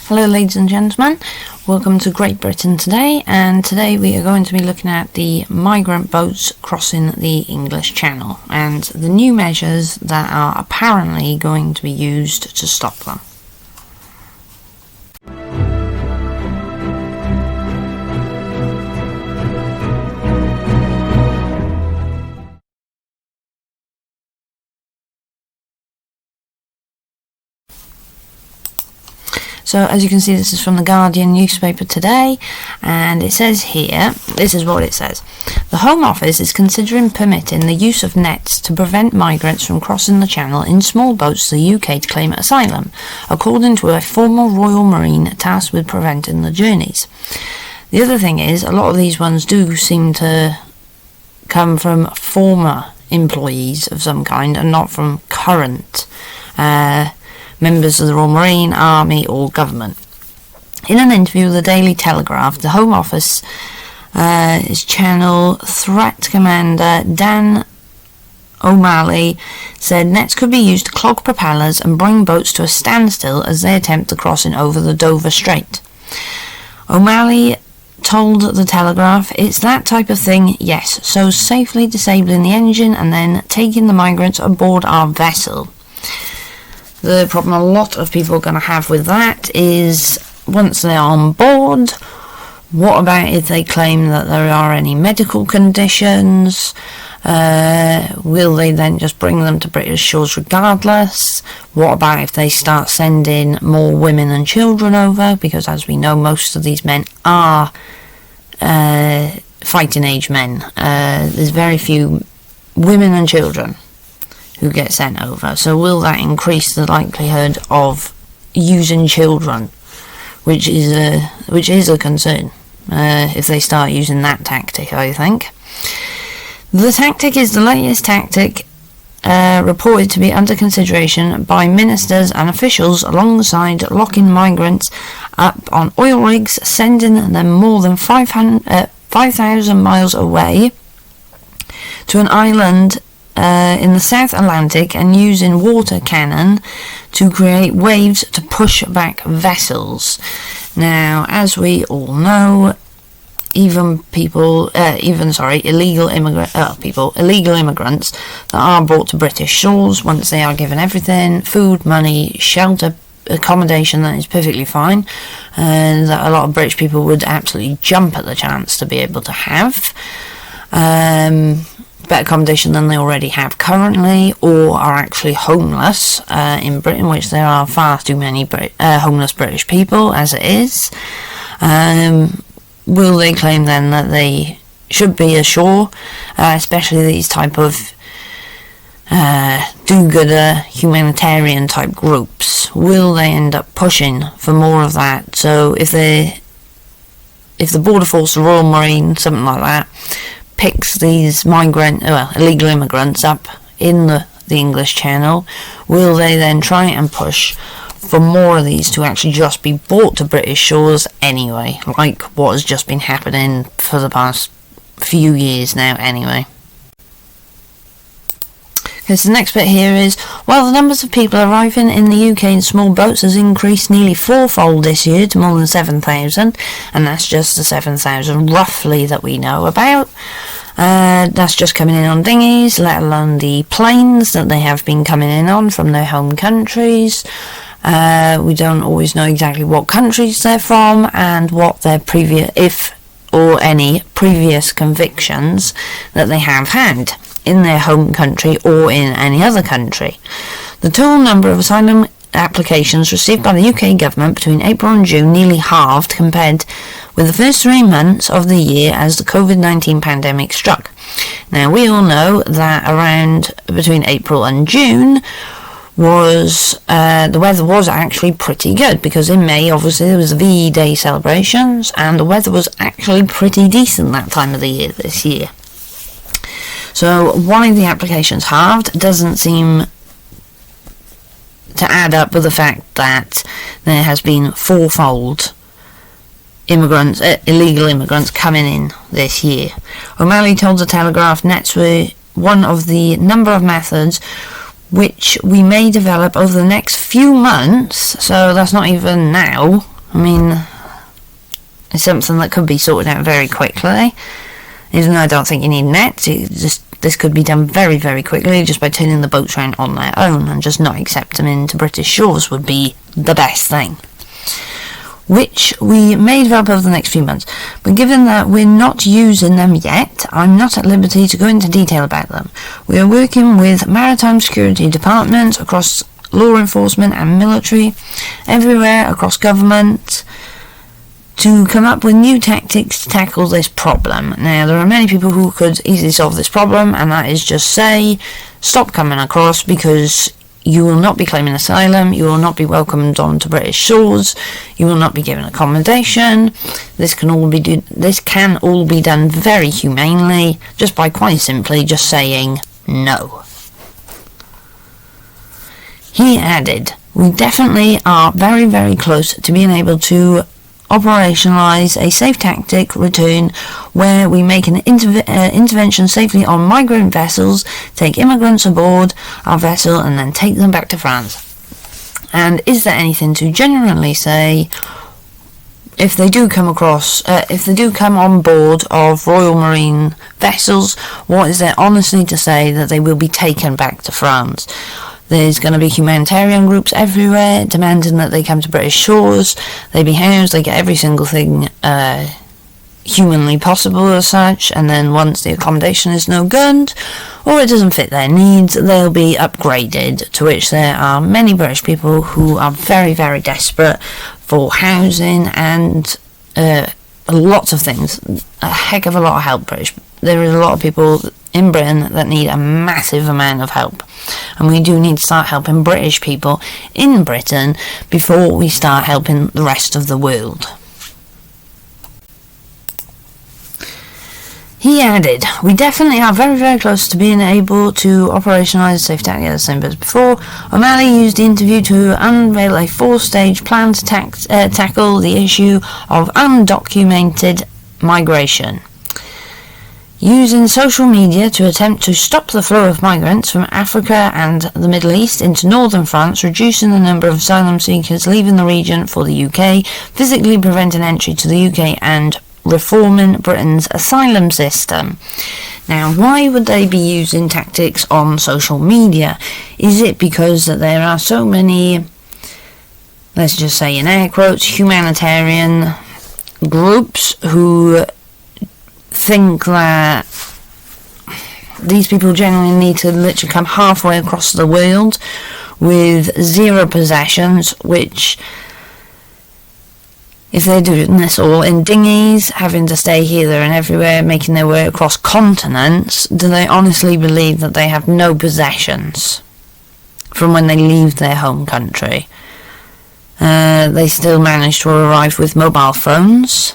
Hello ladies and gentlemen, welcome to Great Britain today, and today we are going to be looking at the migrant boats crossing the English Channel and the new measures that are apparently going to be used to stop them. So as you can see, this is from the Guardian newspaper today, and it says here, this is what it says. The Home Office is considering permitting the use of nets to prevent migrants from crossing the Channel in small boats to the UK to claim asylum, according to a former Royal Marine tasked with preventing the journeys. The other thing is, a lot of these ones do seem to come from former employees of some kind and not from current members of the Royal Marine, Army or government. In an interview with the Daily Telegraph, the Home Office Channel Threat Commander Dan O'Malley said nets could be used to clog propellers and bring boats to a standstill as they attempt the crossing over the Dover Strait. O'Malley told the Telegraph, "It's that type of thing, yes, so safely disabling the engine and then taking the migrants aboard our vessel." The problem a lot of people are going to have with that is, once they're on board, what about if they claim that there are any medical conditions? Will they then just bring them to British shores regardless? What about if they start sending more women and children over? Because as we know, most of these men are fighting age men. There's very few women and children who get sent over. So will that increase the likelihood of using children, which is a concern if they start using that tactic, I think. The tactic is the latest tactic reported to be under consideration by ministers and officials alongside locking migrants up on oil rigs, sending them more than 5,000 miles away to an island in the South Atlantic and using water cannon to create waves to push back vessels. Now, as we all know, illegal immigrants that are brought to British shores, once they are given everything, food, money, shelter, accommodation, that is perfectly fine, and that a lot of British people would absolutely jump at the chance to be able to have. Better accommodation than they already have currently, or are actually homeless in Britain, which there are far too many homeless British people as it is. Will they claim then that they should be ashore, especially these type of do-gooder humanitarian type groups? Will they end up pushing for more of that? So if the Border Force, the Royal Marine, something like that, picks these illegal immigrants up in the English Channel, will they then try and push for more of these to actually just be brought to British shores anyway, like what has just been happening for the past few years now anyway? Okay, so the next bit here is, while the numbers of people arriving in the UK in small boats has increased nearly fourfold this year to more than 7,000, and that's just the 7,000 roughly that we know about. That's just coming in on dinghies, let alone the planes that they have been coming in on from their home countries. We don't always know exactly what countries they're from and what their any previous convictions that they have had in their home country or in any other country. The total number of asylum applications received by the UK government between April and June nearly halved compared with the first 3 months of the year as the COVID-19 pandemic struck. Now, we all know that around between April and June was the weather was actually pretty good, because in May obviously there was the VE Day celebrations and the weather was actually pretty decent that time of the year this year. So why the applications halved doesn't seem to add up with the fact that there has been fourfold illegal immigrants coming in this year. O'Malley told the Telegraph nets were one of the number of methods which we may develop over the next few months, so that's not even now, I mean, it's something that could be sorted out very quickly. Even though I don't think you need nets, this could be done very, very quickly just by turning the boats around on their own, and just not accept them into British shores would be the best thing, which we may develop over the next few months. But given that we're not using them yet, I'm not at liberty to go into detail about them. We are working with maritime security departments across law enforcement and military, everywhere across government, to come up with new tactics to tackle this problem. Now, there are many people who could easily solve this problem, and that is just say, stop coming across, because you will not be claiming asylum, you will not be welcomed onto British shores, you will not be given accommodation. This can all be done very humanely, just by quite simply just saying no. He added, we definitely are very, very close to being able to operationalise a safe tactic return where we make an intervention safely on migrant vessels, take immigrants aboard our vessel and then take them back to France. And is there anything to genuinely say if they do come on board of Royal Marine vessels, what is there honestly to say that they will be taken back to France? There's going to be humanitarian groups everywhere demanding that they come to British shores, they be housed, they get every single thing humanly possible as such, and then once the accommodation is no good, or it doesn't fit their needs, they'll be upgraded, to which there are many British people who are very, very desperate for housing and lots of things, a heck of a lot of help. There is a lot of people in Britain that need a massive amount of help, and we do need to start helping British people in Britain before we start helping the rest of the world. He added, we definitely are very, very close to being able to operationalise a safe tactic, as I said before. O'Malley used the interview to unveil a 4-stage plan to tackle the issue of undocumented migration, using social media to attempt to stop the flow of migrants from Africa and the Middle East into northern France, reducing the number of asylum seekers leaving the region for the UK, physically preventing entry to the UK, and reforming Britain's asylum system. Now, why would they be using tactics on social media? Is it because that there are so many, let's just say in air quotes, humanitarian groups who think that these people generally need to literally come halfway across the world with zero possessions, which, if they're doing this all in dinghies, having to stay here, there and everywhere, making their way across continents, do they honestly believe that they have no possessions from when they leave their home country? They still manage to arrive with mobile phones,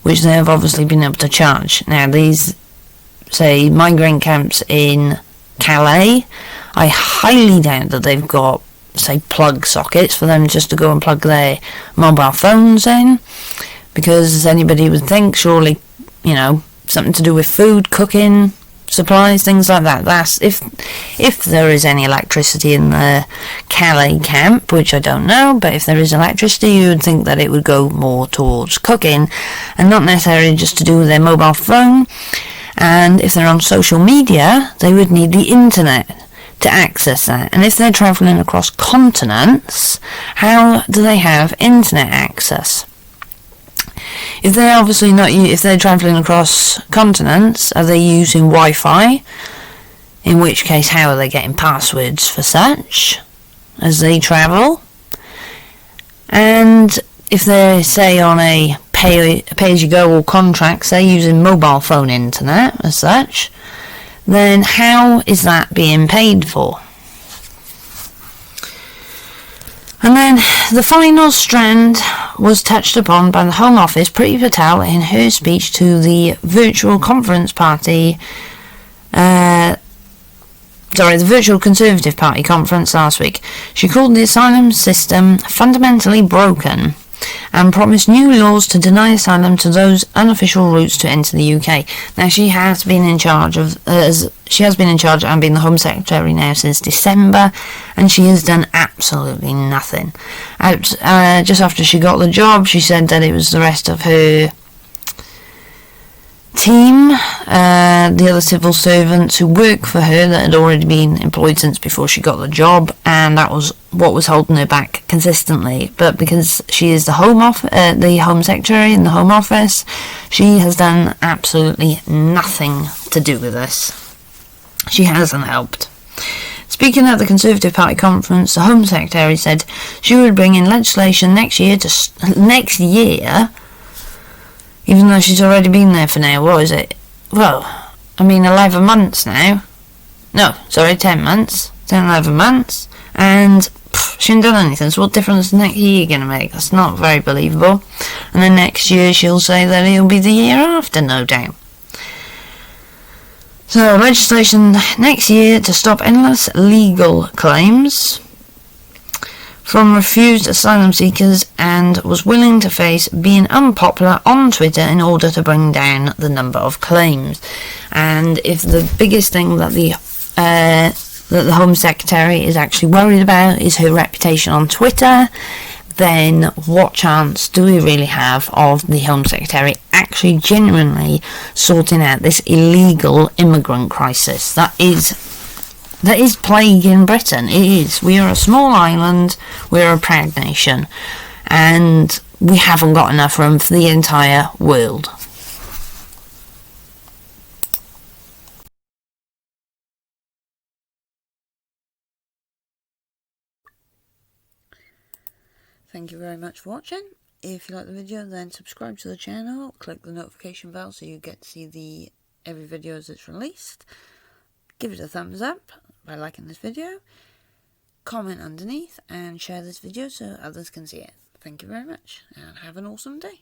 which they have obviously been able to charge. Now, these, say, migrant camps in Calais, I highly doubt that they've got, say, plug sockets for them just to go and plug their mobile phones in, because anybody would think, surely, something to do with food, cooking, supplies, things like that. That's if there is any electricity in the Calais camp, which I don't know, but if there is electricity, you would think that it would go more towards cooking and not necessarily just to do with their mobile phone. And if they're on social media, they would need the internet to access that. And if they're travelling across continents, how do they have internet access? If they're travelling across continents, are they using Wi-Fi? In which case, how are they getting passwords for such as they travel? And if they're, say, on a pay-as-you-go or contract, say, using mobile phone internet as such, then how is that being paid for? And then the final strand was touched upon by the Home Office, Priti Patel, in her speech to the virtual conference party, the virtual Conservative Party conference last week. She called the asylum system fundamentally broken. and promised new laws to deny asylum to those unofficial routes to enter the UK. Now, she has been in charge and been the Home Secretary now since December, and she has done absolutely nothing. Just after she got the job, she said that it was the rest of her team, the other civil servants who work for her that had already been employed since before she got the job, and that was what was holding her back consistently. But because she is the Home Secretary in the Home Office, she has done absolutely nothing to do with this. She hasn't helped. Speaking at the Conservative Party conference, the Home Secretary said she would bring in legislation next year, even though she's already been there for now, 11 months now. No, sorry, 10 months. 11 months. And she hasn't done anything, so what difference is next year going to make? That's not very believable. And then next year she'll say that it'll be the year after, no doubt. So, legislation next year to stop endless legal claims from refused asylum seekers, and was willing to face being unpopular on Twitter in order to bring down the number of claims. And if the biggest thing that the Home Secretary is actually worried about is her reputation on Twitter, then what chance do we really have of the Home Secretary actually genuinely sorting out this illegal immigrant crisis that is plaguing Britain? It is. We are a small island, we're a proud nation, and we haven't got enough room for the entire world. Thank you very much for watching. If you like the video, then subscribe to the channel, click the notification bell so you get to see every video as it's released. Give it a thumbs up by liking this video, comment underneath, and share this video so others can see it. Thank you very much, and have an awesome day.